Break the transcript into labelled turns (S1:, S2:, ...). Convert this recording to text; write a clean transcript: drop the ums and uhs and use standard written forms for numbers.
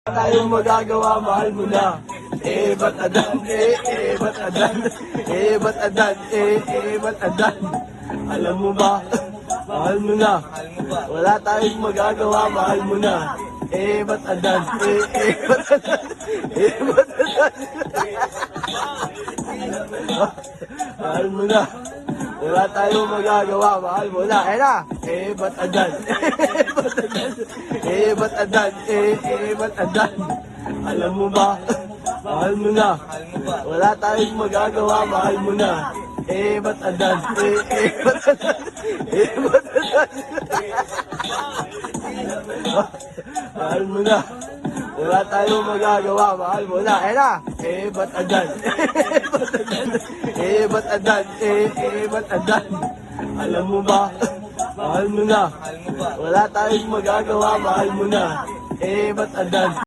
S1: Tayong magagawa, mahal mo na. Ba't adan, ba't adan, ba't adan, ba't adan. Alam mo ba, mahal mo na. Wala tayong magagawa, mahal mo na. Ba't adan, ba't adan, ba't adan. Mahal mo na. Wala tayong magagawa, mahal mo na. Ayun na. Ba't adan, ba't adan, ba't adan, ba't adan. Alam mo ba, mahal mo na. Wala tayong magagawa, mahal mo na. Ba't adan, ba't adan, ba't adan. Mahal mo na. Wala tayong magagawa, mahal mo na. Ayun na. Ba't adan, ba't adan, ba't adan, ba't adan. Alam mo ba, mahal mo na. Wala tayong magagawa, mahal mo na. Ba't adan.